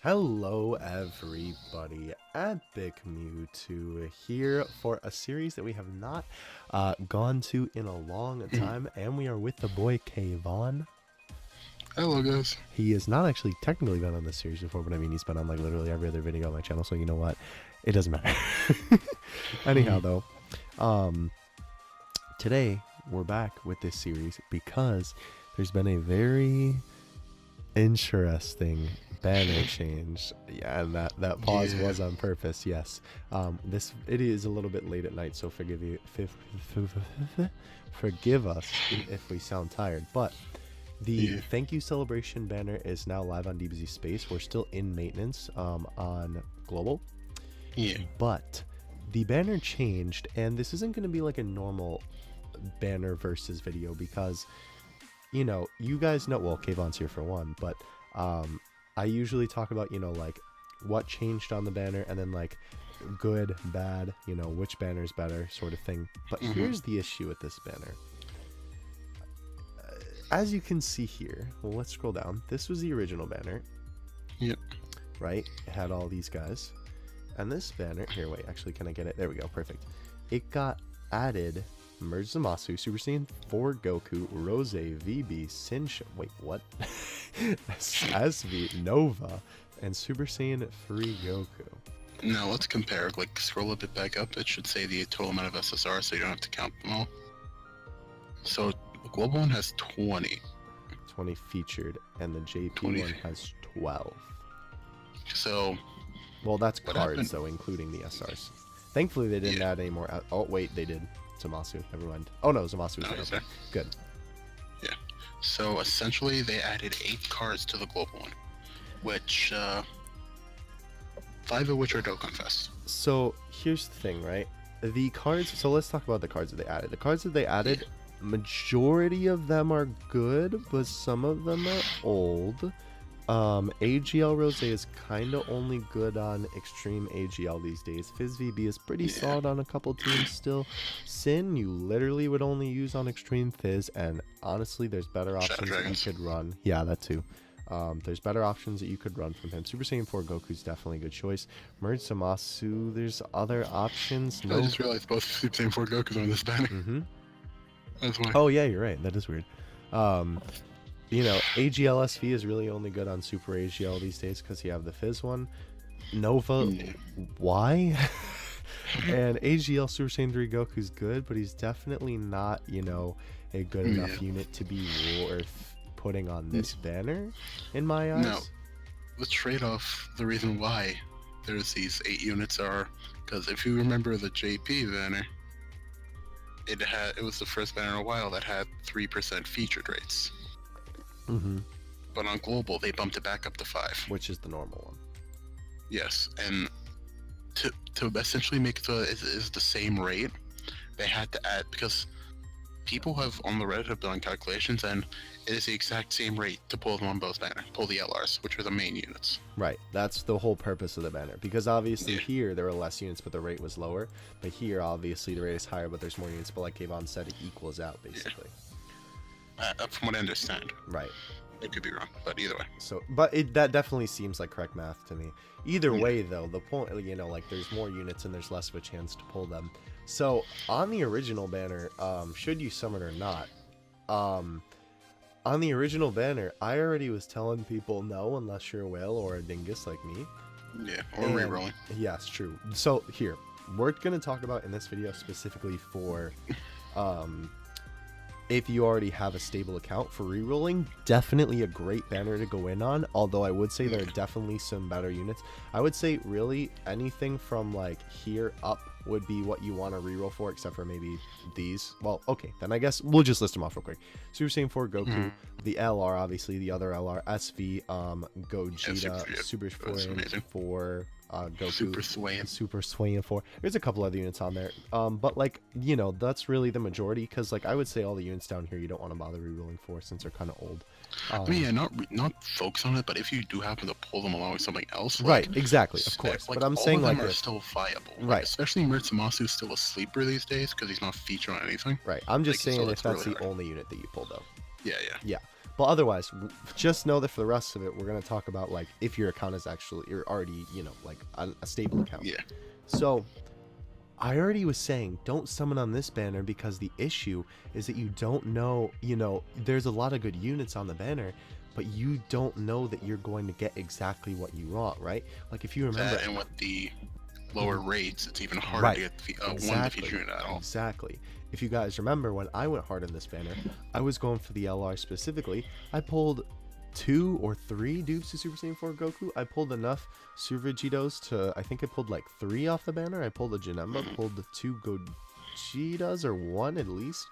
Hello everybody, Epic Mewtwo here for a series that we have not gone to in a long time, and we are with the boy Kayvon. Hello guys. He has not actually technically been on this series before, but I mean he's been on like literally every other video on my channel, so you know what, it doesn't matter. Anyhow though, today we're back with this series because there's been a very interesting banner change. Yeah, and that pause was on purpose. Yes. It is a little bit late at night, so forgive us if we sound tired. But the thank you celebration banner is now live on DBZ Space. We're still in maintenance on global. Yeah. But the banner changed, and this isn't going to be like a normal banner versus video because, you know, you guys know, well, Kayvon's here for one, but I usually talk about, you know, like what changed on the banner and then like good, bad, you know, which banner is better sort of thing. But here's the issue with this banner. As you can see here, well, let's scroll down. This was the original banner. Yep. Right? It had all these guys. And this banner, here, wait, actually, can I get it? There we go, perfect. It got added Merge Zamasu, Super Saiyan 4 Goku, Rose, VB, Sinch, wait, what? SV, Nova, and Super Saiyan 3 Goku. Now let's compare, like scroll a bit back up, it should say the total amount of SSR so you don't have to count them all. So the global one has 20. 20 featured, and the JP 20. one has 12. So... Well, that's cards, though, including the SRs. Thankfully, they didn't add any more... Oh, wait, they did. Zamasu, never mind. Oh, no, Zamasu was there. Good. Yeah. So, essentially, they added 8 cards to the global one, which, 5 of which are Dokkan Fest. So, here's the thing, right? The cards... So, let's talk about the cards that they added. The cards that they added, majority of them are good, but some of them are old. AGL Rose is kind of only good on Extreme AGL these days. Fizz VB is pretty solid on a couple teams still. Sin, you literally would only use on Extreme Fizz, and honestly, there's better options that you could run. Yeah, that too. There's better options that you could run from him. Super Saiyan 4 Goku's definitely a good choice. Merge Zamasu, there's other options. I just realized both Super Saiyan 4 Gokus are in this banner. That's why. Oh, yeah, you're right. That is weird. You know, AGLSV is really only good on Super AGL these days because you have the Fizz one. Nova, why? And AGL Super Saiyan 3 Goku's good, but he's definitely not, you know, a good enough unit to be worth putting on this banner, in my eyes. Now, the trade-off, the reason why there's these 8 units are, because if you remember the JP banner, it was the first banner in a while that had 3% featured rates. But on global, they bumped it back up to 5, which is the normal one. Yes, and to essentially make the same rate, they had to add, because people have on the Reddit have done calculations, and it is the exact same rate to pull them on both banner, pull the LRs, which are the main units. Right, that's the whole purpose of the banner, because obviously here there were less units, but the rate was lower. But here, obviously, the rate is higher, but there's more units. But like Kayvon said, it equals out basically. From what I understand. Right. It could be wrong, but either way. So, but that definitely seems like correct math to me. Either way, though, the point, you know, like there's more units and there's less of a chance to pull them. So, on the original banner, should you summon or not, on the original banner, I already was telling people no unless you're a whale or a dingus like me. Yeah, or rerolling. Yes, true. So, here, we're going to talk about in this video specifically for, if you already have a stable account for rerolling, definitely a great banner to go in on. Although I would say there are definitely some better units. I would say really anything from like here up would be what you want to reroll for, except for maybe these. Well, okay, then I guess we'll just list them off real quick. Super Saiyan 4 Goku, the LR, obviously the other LR, SV, Gogeta, Super Saiyan 4. Goku, Super Saiyan 4. There's a couple other units on there, but like, you know, that's really the majority, because like I would say all the units down here you don't want to bother rerolling for since they're kind of old. I mean, yeah, not focus on it, but if you do happen to pull them along with something else, right? Exactly, of course. Like, but I'm all saying of them like are still viable, right? Like, especially Mertsumasu is still a sleeper these days because he's not featured on anything. Right. I'm just saying so if that's really the only unit that you pull though. Yeah. But otherwise, just know that for the rest of it, we're gonna talk about like if your account is actually you're already like a stable account. Yeah. So I already was saying don't summon on this banner because the issue is that you don't know, there's a lot of good units on the banner, but you don't know that you're going to get exactly what you want, right? Like if you remember, And with the lower rates, it's even harder right, to get one exactly, defeat unit at all. exactly. If you guys remember when I went hard on this banner, I was going for the LR specifically. I pulled 2 or 3 dupes to Super Saiyan 4 Goku. I pulled enough Super Vegetos to, I think I pulled like 3 off the banner. I pulled a Janemba, pulled the 2 Gojitas, or 1 at least.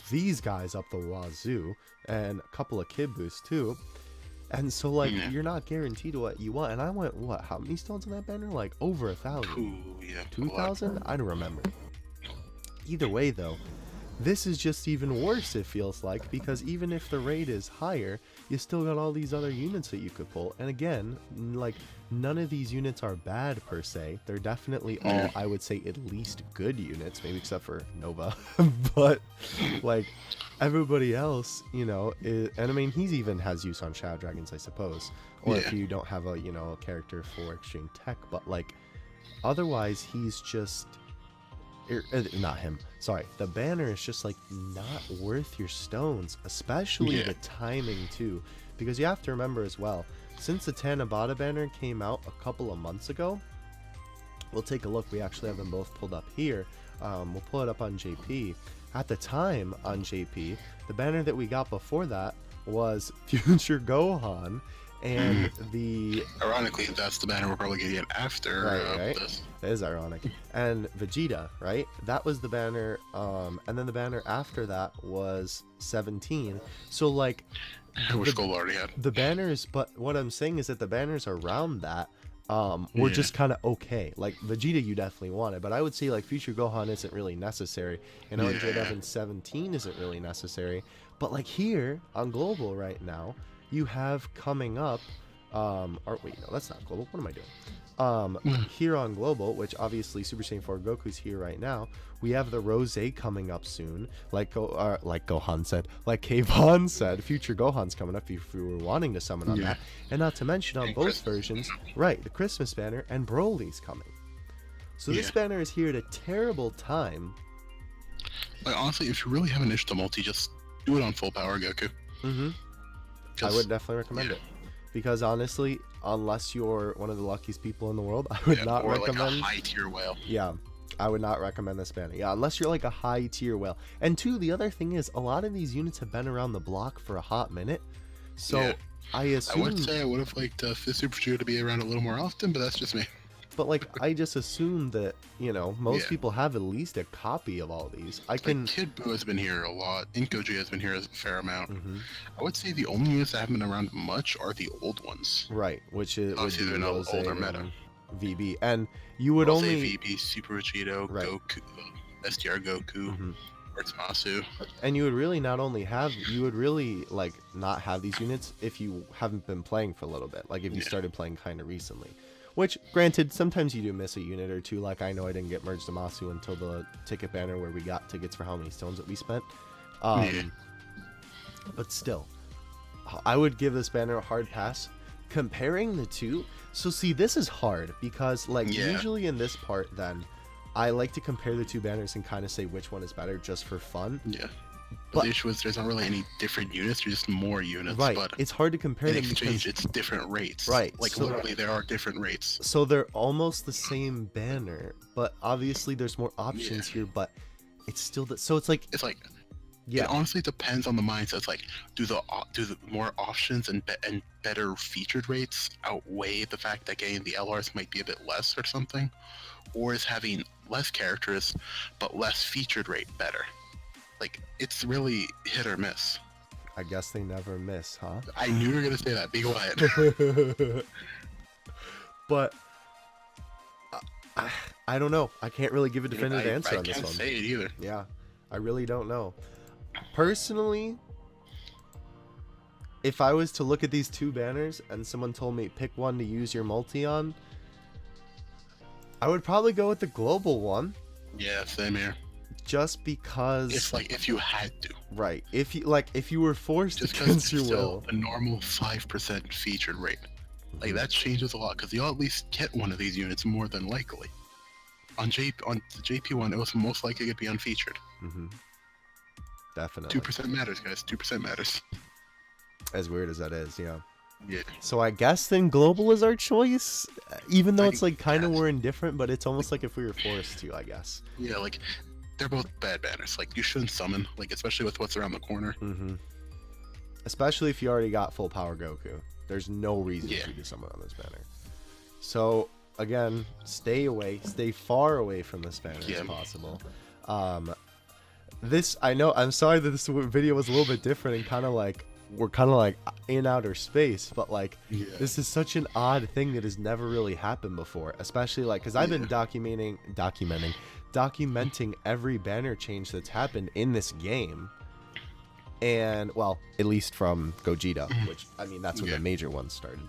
These guys up the wazoo, and a couple of Kid Boosts too. And so like you're not guaranteed what you want. And I went, what, how many stones on that banner? Like over 1,000. 2,000? I don't remember. Either way though, this is just even worse, it feels like, because even if the rate is higher, you still got all these other units that you could pull. And again, like, none of these units are bad per se. They're definitely all, I would say, at least good units, maybe except for Nova. But like everybody else, and I mean, he's even has use on Shadow Dragons, I suppose, or if you don't have a a character for extreme tech. But like otherwise, he's just not him, sorry, the banner is just like not worth your stones, especially the timing too, because you have to remember as well, since the Tanabata banner came out a couple of months ago, we'll take a look, we actually have them both pulled up here, we'll pull it up on JP. At the time on JP, the banner that we got before that was Future Gohan, and ironically, that's the banner we're probably gonna get after this. That is ironic. And Vegeta, right? That was the banner, and then the banner after that was 17. So like, which goal already had the banners. But what I'm saying is that the banners around that were just kind of okay. Like Vegeta, you definitely wanted, but I would say like Future Gohan isn't really necessary, and Andre Devon 17 isn't really necessary. But like here on Global right now, you have coming up, or wait, no, that's not Global. What am I doing? Here on Global, which obviously Super Saiyan 4 Goku's here right now, we have the Rose coming up soon. Like Gohan said, like Kayvon said, Future Gohan's coming up if you were wanting to summon on that. And not to mention on both versions, right, the Christmas banner and Broly's coming. So this banner is here at a terrible time. Like honestly, if you really have an issue to multi, just do it on full power Goku. I would definitely recommend it, because honestly, unless you're one of the luckiest people in the world, I would not recommend. Like a high tier whale. Yeah, I would not recommend this banner. Yeah, unless you're like a high tier whale. And two, the other thing is, a lot of these units have been around the block for a hot minute, so I assume. I would say I would have liked Fifth Super Junior to be around a little more often, but that's just me. But like, I just assume that most people have at least a copy of all these. Kid Buu has been here a lot. Inkoji has been here a fair amount. I would say the only units that haven't been around much are the old ones. Right, which is obviously they're not older meta. VB, and you would only VB, Super Vegito, Goku, STR Goku. Masu. And you would really not only have, you would really like not have these units if you haven't been playing for a little bit. Like if you started playing kind of recently. Which, granted, sometimes you do miss a unit or two. Like, I know I didn't get merged to Masu until the ticket banner where we got tickets for how many stones that we spent. But still, I would give this banner a hard pass. Comparing the two, so see, this is hard because, like, usually in this part, then, I like to compare the two banners and kind of say which one is better just for fun. But the issue is there's not really any different units, there's just more units. Right, but it's hard to compare them because it's different rates. Right. Like, so, literally, there are different rates. So they're almost the same banner, but obviously there's more options here, but it's still so it's like... It honestly depends on the mindset. It's like, do the more options and better featured rates outweigh the fact that getting the LRs might be a bit less or something? Or is having less characters but less featured rate better? Like, it's really hit or miss. I guess they never miss, huh? I knew you were going to say that. Be quiet. But I don't know. I can't really give a definitive answer on this one. I can't say it either. Yeah, I really don't know. Personally, if I was to look at these two banners and someone told me pick one to use your multi on, I would probably go with the global one. Yeah, same here. just because, if you had to. right, if you were forced Just because against your it's still will. a normal 5% featured rate. Like Mhm. that changes a lot because you'll at least get one of these units more than likely. On the JP one, it was most likely to be unfeatured. Definitely. 2% matters, guys. 2% matters. As weird as that is, yeah. Yeah. So I guess then global is our choice, even though I it's like kind of guess. we're indifferent, but it's almost like if we were forced to, I guess. Yeah, like they're both bad banners. Like you shouldn't summon, like especially with what's around the corner. Especially if you already got full power Goku. There's no reason for you to summon on this banner. So again, stay far away from this banner as possible. This, I know, I'm sorry that this video was a little bit different and kind of like, we're kind of like in outer space, but like this is such an odd thing that has never really happened before, especially like because I've been documenting every banner change that's happened in this game, and well, at least from Gogeta, which I mean that's when the major ones started.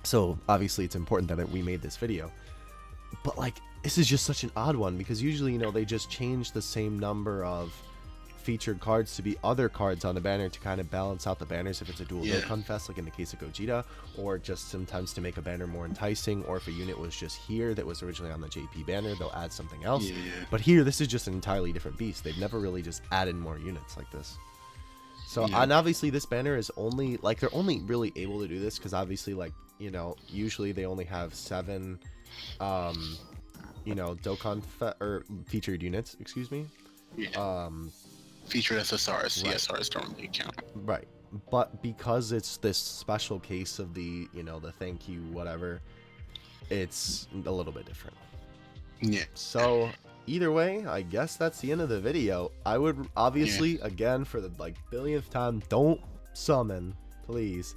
So obviously it's important that we made this video, but like this is just such an odd one because usually, you know, they just change the same number of featured cards to be other cards on the banner to kind of balance out the banners if it's a dual Dokkan Fest, like in the case of Gogeta, or just sometimes to make a banner more enticing, or if a unit was just here that was originally on the JP banner, they'll add something else. But here, this is just an entirely different beast. They've never really just added more units like this. So, and obviously this banner is only, like, they're only really able to do this because obviously, like, you know, usually they only have 7, you know, Dokkan or featured units, excuse me. Featured SSRs, CSRs don't really count. Right, but because it's this special case of the, you know, the thank you whatever, it's a little bit different. Yeah. So either way, I guess that's the end of the video. I would obviously, again, for the like billionth time, don't summon, please.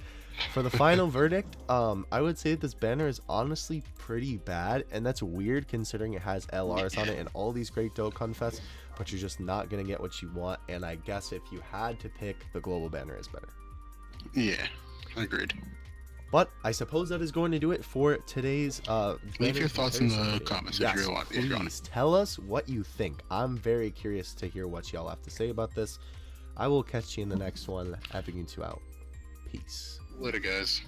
For the final verdict, I would say that this banner is honestly pretty bad, and that's weird considering it has LRs on it and all these great Dokkan Fests, but you're just not going to get what you want, and I guess if you had to pick, the global banner is better. Yeah, agreed. But I suppose that is going to do it for today's leave your thoughts in the comments if you want. Please tell us what you think. I'm very curious to hear what y'all have to say about this. I will catch you in the next one. Having you two out. Peace. Later, guys.